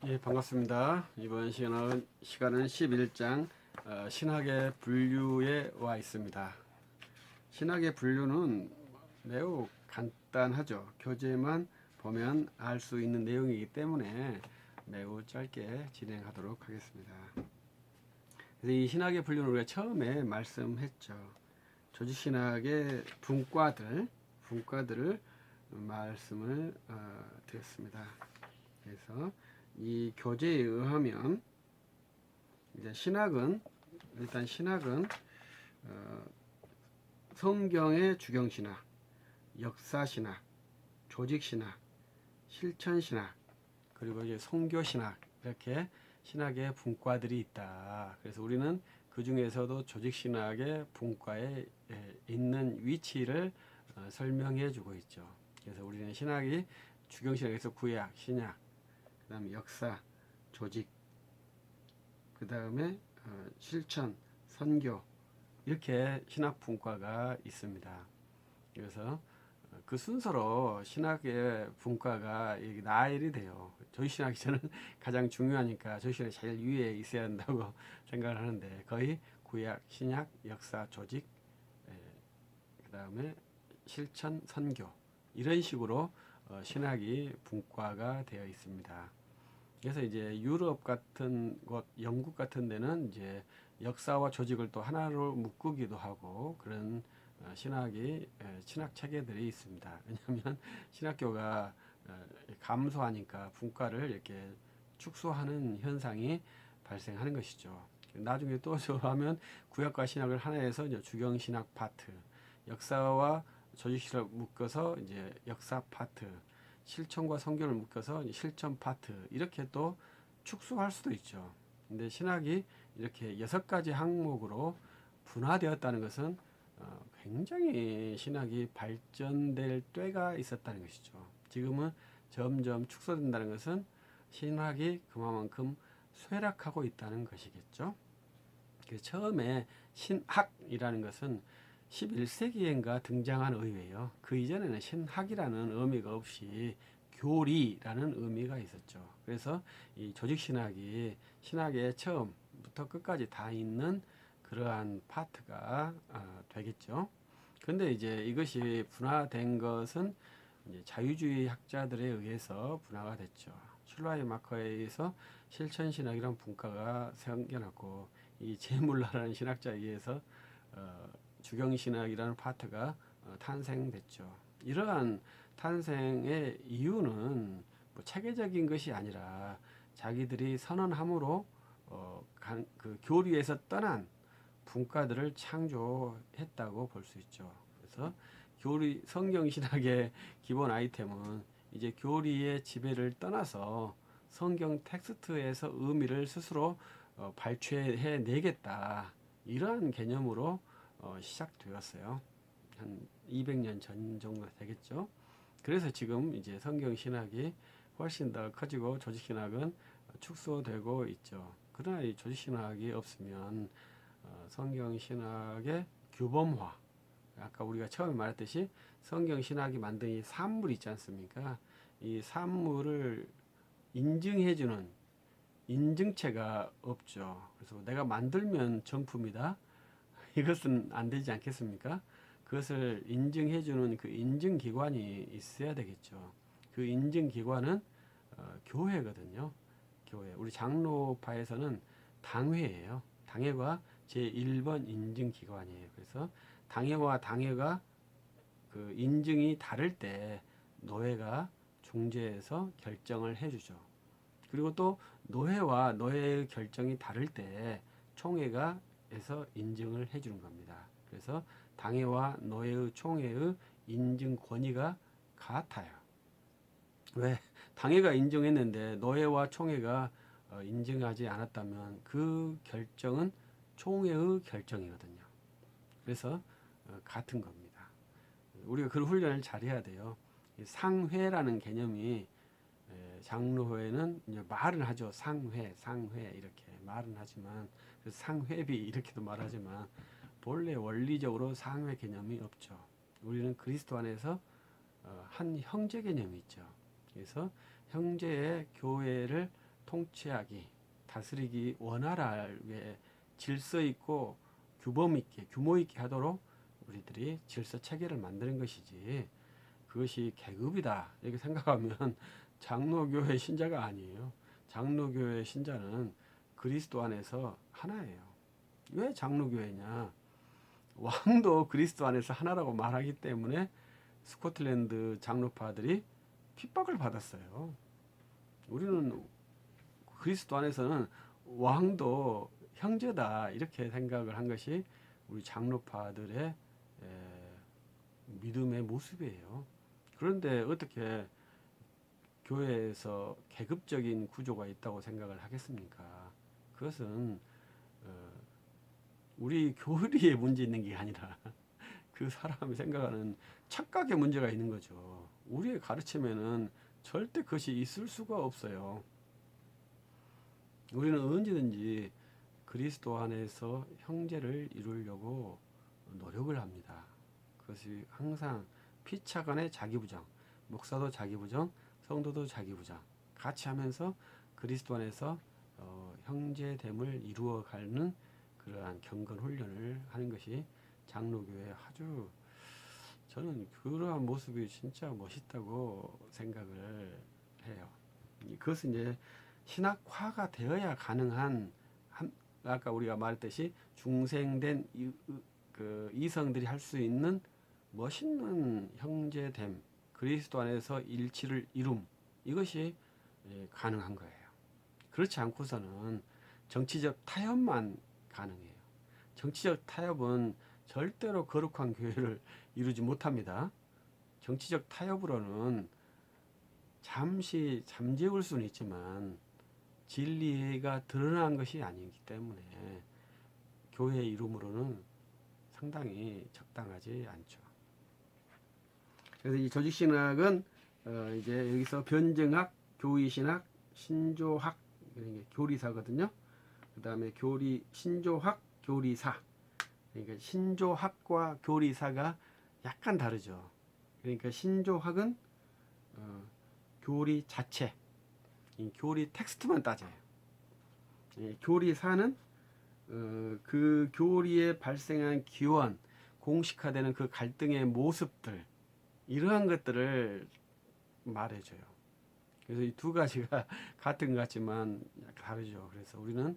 예, 반갑습니다. 이번 시간은 11장 신학의 분류에 와 있습니다. 신학의 분류는 매우 간단하죠. 교재만 보면 알 수 있는 내용이기 때문에 매우 짧게 진행하도록 하겠습니다. 그래서 이 신학의 분류는 우리가 처음에 말씀했죠. 조직신학의 분과들을 말씀을 드렸습니다. 그래서 이 교재에 의하면 이제 신학은 성경의 주경신학, 역사신학, 조직신학, 실천신학, 그리고 이제 성교신학, 이렇게 신학의 분과들이 있다. 그래서 우리는 그 중에서도 조직신학의 분과에 있는 위치를 설명해 주고 있죠. 그래서 우리는 신학이 주경신학에서 구약, 신약, 그 다음에 역사, 조직, 그 다음에 실천, 선교, 이렇게 신학 분과가 있습니다. 그래서 그 순서로 신학의 분과가 나열이 돼요. 조직신학이 저는 가장 중요하니까 조직신학이 제일 위에 있어야 한다고 생각을 하는데, 거의 구약, 신약, 역사, 조직, 그 다음에 실천, 선교, 이런 식으로 신학이 분과가 되어 있습니다. 그래서 이제 유럽 같은 곳, 영국 같은 데는 이제 역사와 조직을 또 하나로 묶기도 하고 그런 신학 체계들이 있습니다. 왜냐하면 신학교가 감소하니까 분과를 이렇게 축소하는 현상이 발생하는 것이죠. 나중에 또 하면 구약과 신학을 하나에서 이제 주경신학 파트, 역사와 조직신학 묶어서 이제 역사 파트, 실천과 성교를 묶어서 실천 파트, 이렇게 또 축소할 수도 있죠. 근데 신학이 이렇게 6가지 항목으로 분화되었다는 것은 굉장히 신학이 발전될 때가 있었다는 것이죠. 지금은 점점 축소된다는 것은 신학이 그만큼 쇠락하고 있다는 것이겠죠. 처음에 신학이라는 것은 11세기엔가 등장한 의외예요. 그 이전에는 신학이라는 의미가 없이 교리라는 의미가 있었죠. 그래서 이 조직신학이 신학의 처음부터 끝까지 다 있는 그러한 파트가 되겠죠. 그런데 이제 이것이 분화된 것은 이제 자유주의 학자들에 의해서 분화가 됐죠. 슐라이마커에 의해서 실천신학이라는 분과가 생겨났고, 이 제물라라는 신학자에 의해서 주경신학이라는 파트가 탄생됐죠. 이러한 탄생의 이유는 뭐 체계적인 것이 아니라 자기들이 선언함으로 그 교리에서 떠난 분과들을 창조했다고 볼 수 있죠. 그래서 성경신학의 기본 아이템은 이제 교리의 지배를 떠나서 성경 텍스트에서 의미를 스스로 발췌해 내겠다, 이러한 개념으로 시작되었어요. 한 200년 전 정도 되겠죠. 그래서 지금 이제 성경신학이 훨씬 더 커지고 조직신학은 축소되고 있죠. 그러나 이 조직신학이 없으면 성경신학의 규범화, 아까 우리가 처음에 말했듯이 성경신학이 만든 이 산물 있지 않습니까? 이 산물을 인증해주는 인증체가 없죠. 그래서 내가 만들면 정품이다, 이것은 안 되지 않겠습니까? 그것을 인증해주는 그 인증기관이 있어야 되겠죠. 그 인증기관은 교회거든요. 교회. 우리 장로파에서는 당회예요. 당회가 제1번 인증기관이에요. 그래서 당회와 당회가 그 인증이 다를 때 노회가 중재해서 결정을 해주죠. 그리고 또 노회와 노회의 결정이 다를 때 총회가 해서 인증을 해주는 겁니다. 그래서 당회와 노회의 총회의 인증 권위가 같아요. 왜? 당회가 인정했는데 노회와 총회가 인증하지 않았다면 그 결정은 총회의 결정이거든요. 그래서 같은 겁니다. 우리가 그런 훈련을 잘 해야 돼요. 상회라는 개념이, 장로회는 이제 말은 하죠. 상회 이렇게 말은 하지만, 상회비 이렇게도 말하지만 본래 원리적으로 상회 개념이 없죠. 우리는 그리스도 안에서 한 형제 개념이 있죠. 그래서 형제의 교회를 통치하기, 다스리기 원활할 왜 질서 있고 규범 있게, 규모 있게 하도록 우리들이 질서 체계를 만드는 것이지, 그것이 계급이다 이렇게 생각하면 장로교회 신자가 아니에요. 장로교회 신자는 그리스도 안에서 하나예요. 왜 장로교회냐? 왕도 그리스도 안에서 하나라고 말하기 때문에 스코틀랜드 장로파들이 핍박을 받았어요. 우리는 그리스도 안에서는 왕도 형제다 이렇게 생각을 한 것이 우리 장로파들의 믿음의 모습이에요. 그런데 어떻게 교회에서 계급적인 구조가 있다고 생각을 하겠습니까? 그것은 우리 교리에 문제 있는 게 아니라 그 사람이 생각하는 착각의 문제가 있는 거죠. 우리의 가르침에는 절대 그것이 있을 수가 없어요. 우리는 언제든지 그리스도 안에서 형제를 이루려고 노력을 합니다. 그것이 항상 피차간의 자기부정, 목사도 자기부정, 성도도 자기부정 같이 하면서 그리스도 안에서 형제됨을 이루어가는 그러한 경건 훈련을 하는 것이 장로교회 아주 저는 그러한 모습이 진짜 멋있다고 생각을 해요. 그것은 이제 신학화가 되어야 가능한 아까 우리가 말했듯이 중생된 이성들이 할 수 있는 멋있는 형제됨, 그리스도 안에서 일치를 이룸 이것이 가능한 거예요. 그렇지 않고서는 정치적 타협만 가능해요. 정치적 타협은 절대로 거룩한 교회를 이루지 못합니다. 정치적 타협으로는 잠시 잠재울 수는 있지만 진리가 드러난 것이 아니기 때문에 교회 이름으로는 상당히 적당하지 않죠. 그래서 이 조직신학은 이제 여기서 변증학, 교의신학, 신조학 교리사거든요. 그 다음에 신조학, 교리사. 그러니까 신조학과 교리사가 약간 다르죠. 그러니까 신조학은 교리 자체, 교리 텍스트만 따져요. 교리사는 그 교리에 발생한 기원, 공식화되는 그 갈등의 모습들 이러한 것들을 말해줘요. 그래서 이 두 가지가 같은 것 같지만 다르죠. 그래서 우리는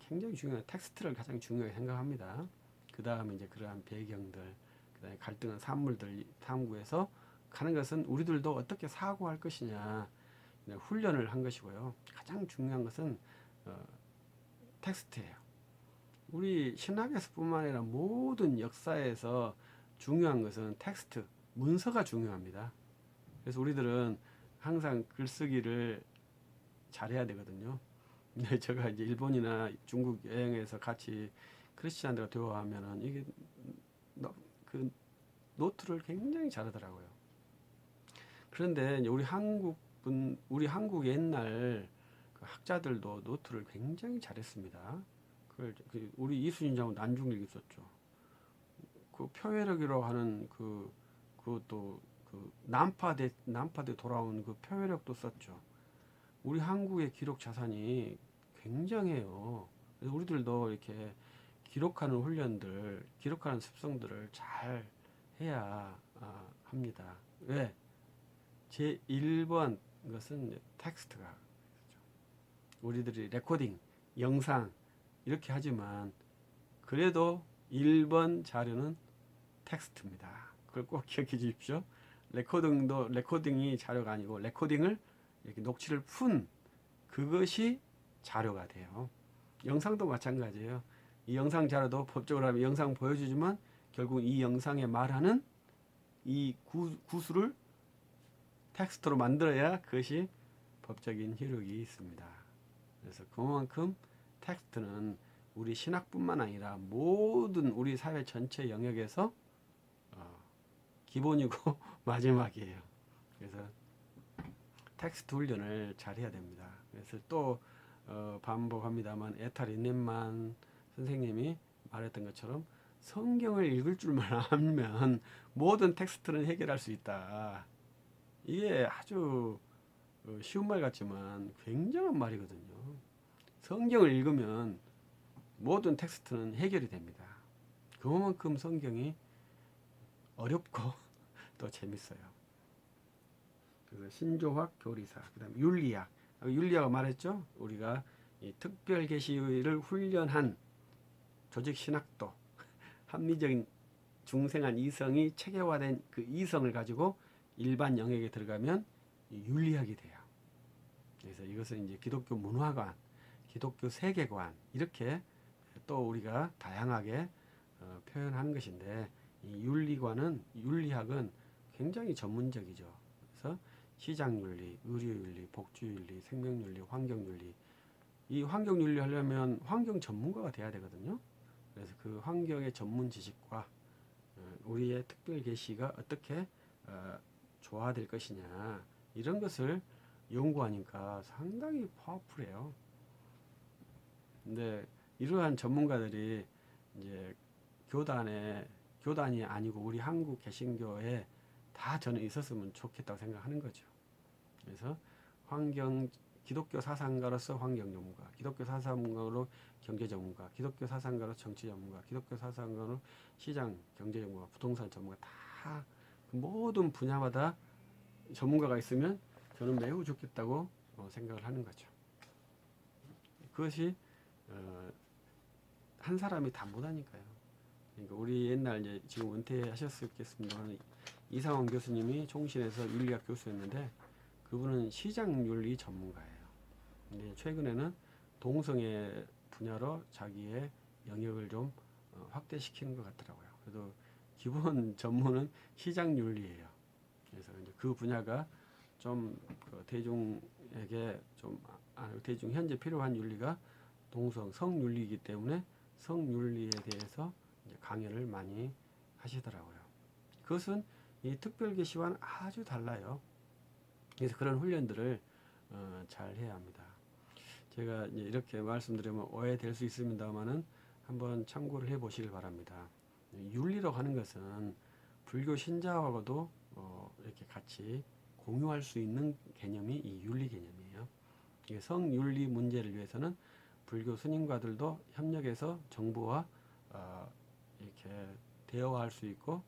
굉장히 중요한 텍스트를 가장 중요하게 생각합니다. 그 다음에 이제 그러한 배경들, 그 다음에 갈등한 산물들 탐구해서 가는 것은 우리들도 어떻게 사고할 것이냐 훈련을 한 것이고요. 가장 중요한 것은 텍스트예요. 우리 신학에서뿐만 아니라 모든 역사에서 중요한 것은 텍스트, 문서가 중요합니다. 그래서 우리들은 항상 글쓰기를 잘해야 되거든요. 근데 제가 이제 일본이나 중국 여행에서 같이 크리스찬들과 대화하면은 이게 그 노트를 굉장히 잘하더라고요. 그런데 이제 우리 한국 옛날 그 학자들도 노트를 굉장히 잘했습니다. 우리 이순신 장군 난중일기 썼죠. 그 표회력이라고 하는 그것도 난파대 돌아온 그 표회력도 썼죠. 우리 한국의 기록 자산이 굉장해요. 그래서 우리들도 이렇게 기록하는 훈련들, 기록하는 습성들을 잘 해야 합니다. 왜? 제 1번 것은 텍스트가 우리들이 레코딩, 영상 이렇게 하지만 그래도 1번 자료는 텍스트입니다. 그걸 꼭 기억해 주십시오. 레코딩이 자료가 아니고 레코딩을 이렇게 녹취를 푼 그것이 자료가 돼요. 영상도 마찬가지예요. 이 영상 자료도 법적으로 하면 영상 보여주지만 결국 이 영상에 말하는 이 구술을 텍스트로 만들어야 그것이 법적인 효력이 있습니다. 그래서 그만큼 텍스트는 우리 신학뿐만 아니라 모든 우리 사회 전체 영역에서 기본이고 마지막이에요. 그래서 텍스트 훈련을 잘 해야 됩니다. 그래서 또 반복합니다만 에탈 인넷만 선생님이 말했던 것처럼 성경을 읽을 줄만 알면 모든 텍스트는 해결할 수 있다. 이게 아주 쉬운 말 같지만 굉장한 말이거든요. 성경을 읽으면 모든 텍스트는 해결이 됩니다. 그만큼 성경이 어렵고 또 재밌어요. 그래서 신조학, 교리사, 그다음 윤리학. 윤리학을 말했죠. 우리가 이 특별 계시를 훈련한 조직 신학도 합리적인 중생한 이성이 체계화된 그 이성을 가지고 일반 영역에 들어가면 윤리학이 돼요. 그래서 이것은 이제 기독교 문화관, 기독교 세계관 이렇게 또 우리가 다양하게 표현하는 것인데 이 윤리학은 굉장히 전문적이죠. 그래서 시장윤리, 의료윤리, 복지윤리, 생명윤리, 환경윤리 이 환경윤리 하려면 환경 전문가가 돼야 되거든요. 그래서 그 환경의 전문 지식과 우리의 특별 계시가 어떻게 조화될 것이냐 이런 것을 연구하니까 상당히 파워풀해요. 근데 이러한 전문가들이 이제 교단이 아니고 우리 한국 개신교에 다 저는 있었으면 좋겠다고 생각하는 거죠. 그래서 기독교 사상가로서 환경 전문가, 기독교 사상가로 경제 전문가, 기독교 사상가로 정치 전문가, 기독교 사상가로 시장 경제 전문가, 부동산 전문가 다 그 모든 분야마다 전문가가 있으면 저는 매우 좋겠다고 생각을 하는 거죠. 그것이 한 사람이 다 못하니까요. 그러니까 우리 옛날 이제 지금 은퇴하셨겠습니다만 이상원 교수님이 총신에서 윤리학 교수였는데 그분은 시장윤리 전문가예요. 근데 최근에는 동성애 분야로 자기의 영역을 좀 확대시키는 것 같더라고요. 그래도 기본 전문은 시장윤리예요. 그래서 이제 그 분야가 좀 대중에게 대중 현재 필요한 윤리가 성윤리이기 때문에 성윤리에 대해서 이제 강연을 많이 하시더라고요. 그것은 이 특별계시와는 아주 달라요. 그래서 그런 훈련들을 잘 해야 합니다. 제가 이제 이렇게 말씀드리면 오해될 수 있습니다만은 한번 참고를 해 보시길 바랍니다. 윤리라고 하는 것은 불교 신자하고도 이렇게 같이 공유할 수 있는 개념이 이 윤리 개념이에요. 성윤리 문제를 위해서는 불교 스님과들도 협력해서 정부와 이렇게 대화할 수 있고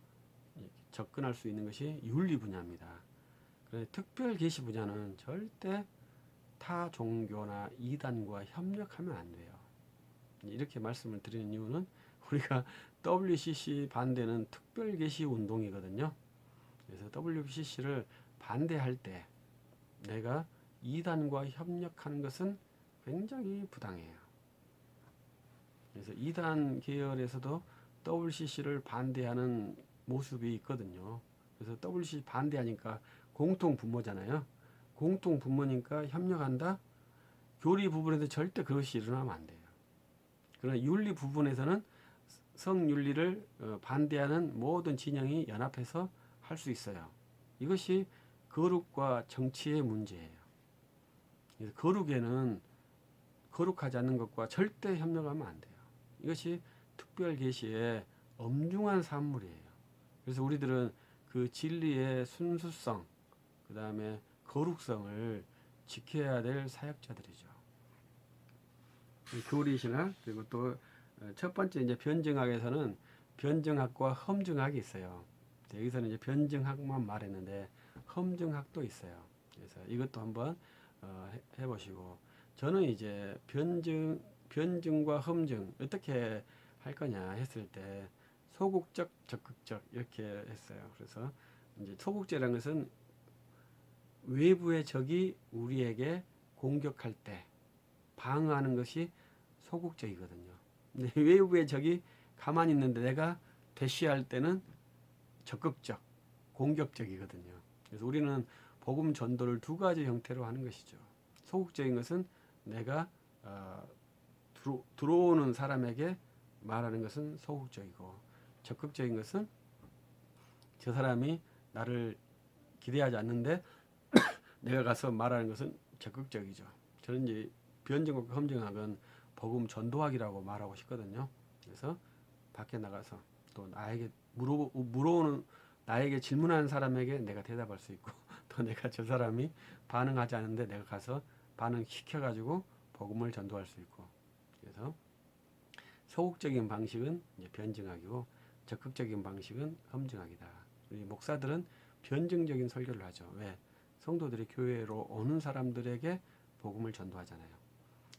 접근할 수 있는 것이 윤리 분야입니다. 특별 계시 분야는 절대 타 종교나 이단과 협력하면 안 돼요. 이렇게 말씀을 드리는 이유는 우리가 WCC 반대는 특별 계시 운동이거든요. 그래서 WCC를 반대할 때 내가 이단과 협력하는 것은 굉장히 부당해요. 그래서 이단 계열에서도 WCC를 반대하는 모습이 있거든요. 그래서 WCC 반대하니까 공통 분모잖아요. 공통 분모니까 협력한다. 교리 부분에서 절대 그것이 일어나면 안 돼요. 그러나 윤리 부분에서는 성윤리를 반대하는 모든 진영이 연합해서 할 수 있어요. 이것이 거룩과 정치의 문제예요. 거룩에는 거룩하지 않는 것과 절대 협력하면 안 돼요. 이것이 특별 계시의 엄중한 산물이에요. 그래서 우리들은 그 진리의 순수성, 그 다음에 거룩성을 지켜야 될 사역자들이죠. 교리신학 그리고 또 첫 번째 이제 변증학에서는 변증학과 험증학이 있어요. 여기서는 이제 변증학만 말했는데 험증학도 있어요. 그래서 이것도 한번 해보시고 저는 이제 변증과 험증 어떻게 할 거냐 했을 때 소극적, 적극적 이렇게 했어요. 그래서 이제 소극적이라는 것은 외부의 적이 우리에게 공격할 때 방어하는 것이 소극적이거든요. 근데 외부의 적이 가만히 있는데 내가 대시할 때는 적극적, 공격적이거든요. 그래서 우리는 복음 전도를 두 가지 형태로 하는 것이죠. 소극적인 것은 내가 들어오는 사람에게 말하는 것은 소극적이고 적극적인 것은 저 사람이 나를 기대하지 않는데 내가 가서 말하는 것은 적극적이죠. 저는 이제 변증과 험증학은 복음 전도학이라고 말하고 싶거든요. 그래서 밖에 나가서 또 나에게 물어오는 나에게 질문하는 사람에게 내가 대답할 수 있고 또 내가 저 사람이 반응하지 않는데 내가 가서 반응시켜가지고 복음을 전도할 수 있고. 그래서 소극적인 방식은 이제 변증학이고 적극적인 방식은 험증학이다. 우리 목사들은 변증적인 설교를 하죠. 왜? 성도들이 교회로 오는 사람들에게 복음을 전도하잖아요.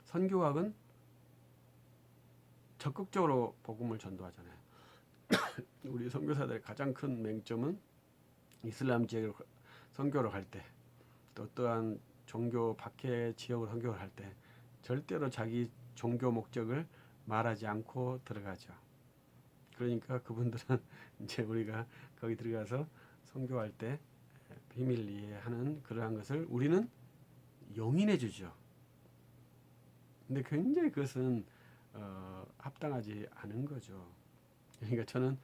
선교학은 적극적으로 복음을 전도하잖아요. 우리 선교사들의 가장 큰 맹점은 이슬람 지역을 선교를 갈 때, 또 또한 종교 박해 지역을 선교를 할 때 절대로 자기 종교 목적을 말하지 않고 들어가죠. 그러니까 그분들은 이제 우리가 거기 들어가서 선교할 때 비밀 이해하는 그러한 것을 우리는 용인해 주죠. 근데 굉장히 그것은 합당하지 않은 거죠. 그러니까 저는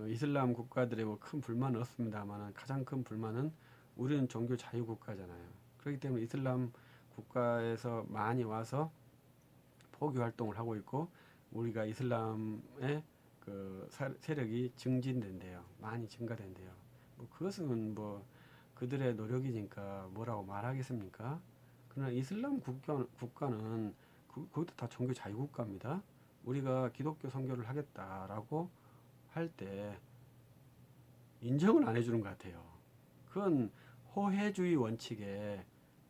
이슬람 국가들의 뭐 큰 불만은 없습니다만 가장 큰 불만은 우리는 종교 자유 국가잖아요. 그렇기 때문에 이슬람 국가에서 많이 와서 포교 활동을 하고 있고 우리가 이슬람의 그 세력이 증진된대요. 많이 증가된대요. 뭐 그것은 뭐 그들의 노력이니까 뭐라고 말하겠습니까? 그러나 이슬람 국가는 그것도 다 종교 자유 국가입니다. 우리가 기독교 선교를 하겠다라고 할 때 인정을 안 해주는 것 같아요. 그건 호혜주의 원칙에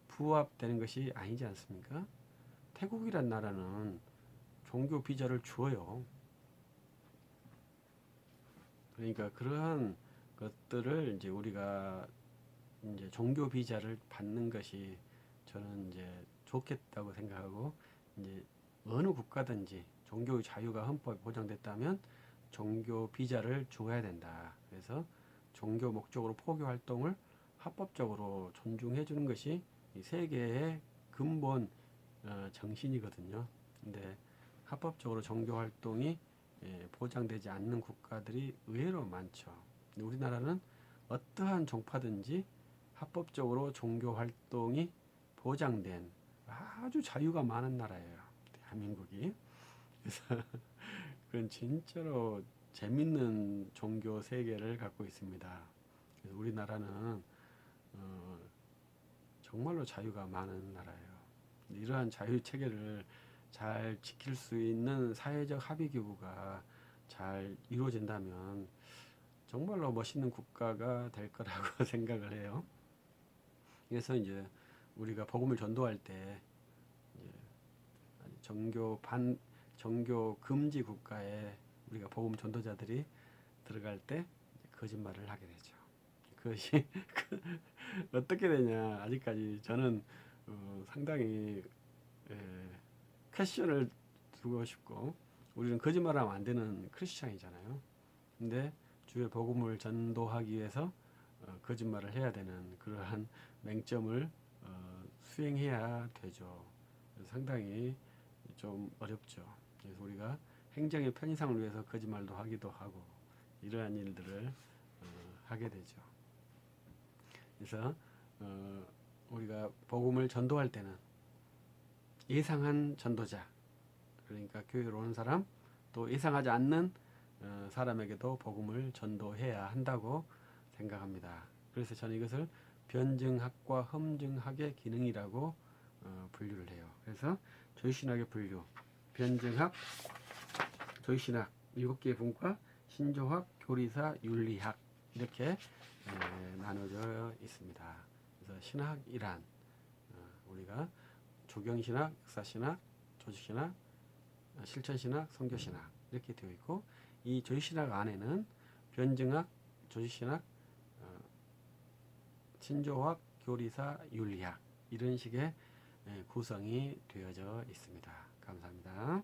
부합되는 것이 아니지 않습니까? 태국이란 나라는 종교 비자를 주어요. 그러니까 그러한 것들을 이제 우리가 이제 종교 비자를 받는 것이 저는 이제 좋겠다고 생각하고 이제 어느 국가든지 종교의 자유가 헌법에 보장됐다면 종교 비자를 주어야 된다. 그래서 종교 목적으로 포교 활동을 합법적으로 존중해 주는 것이 이 세계의 근본 정신이거든요. 근데 합법적으로 종교 활동이 보장되지 않는 국가들이 의외로 많죠. 우리나라는 어떠한 종파든지 합법적으로 종교 활동이 보장된 아주 자유가 많은 나라예요. 대한민국이. 그래서 그건 진짜로 재밌는 종교 세계를 갖고 있습니다. 그래서 우리나라는 정말로 자유가 많은 나라예요. 이러한 자유 체계를 잘 지킬 수 있는 사회적 합의 기구가 잘 이루어진다면 정말로 멋있는 국가가 될 거라고 생각을 해요. 그래서 이제 우리가 복음을 전도할 때 종교 금지 국가에 우리가 복음 전도자들이 들어갈 때 거짓말을 하게 되죠. 그것이 어떻게 되냐? 아직까지 저는 상당히 퀘션을 두고 싶고 우리는 거짓말하면 안 되는 크리스찬이잖아요. 근데 주의 복음을 전도하기 위해서 거짓말을 해야 되는 그러한 맹점을 수행해야 되죠. 상당히 좀 어렵죠. 그래서 우리가 행정의 편의상을 위해서 거짓말도 하기도 하고 이러한 일들을 하게 되죠. 그래서 우리가 복음을 전도할 때는 예상한 전도자, 그러니까 교회로 오는 사람, 또 예상하지 않는 사람에게도 복음을 전도해야 한다고 생각합니다. 그래서 저는 이것을 변증학과 험증학의 기능이라고 분류를 해요. 그래서 조신학의 분류, 변증학, 조신학 7개의 분과 신조학, 교리사, 윤리학 이렇게 나눠져 있습니다. 그래서 신학이란 우리가 조경신학, 역사신학, 조직신학, 실천신학, 선교신학 이렇게 되어 있고 이 조직신학 안에는 변증학, 조직신학, 신조학, 교리사, 윤리학 이런 식의 구성이 되어져 있습니다. 감사합니다.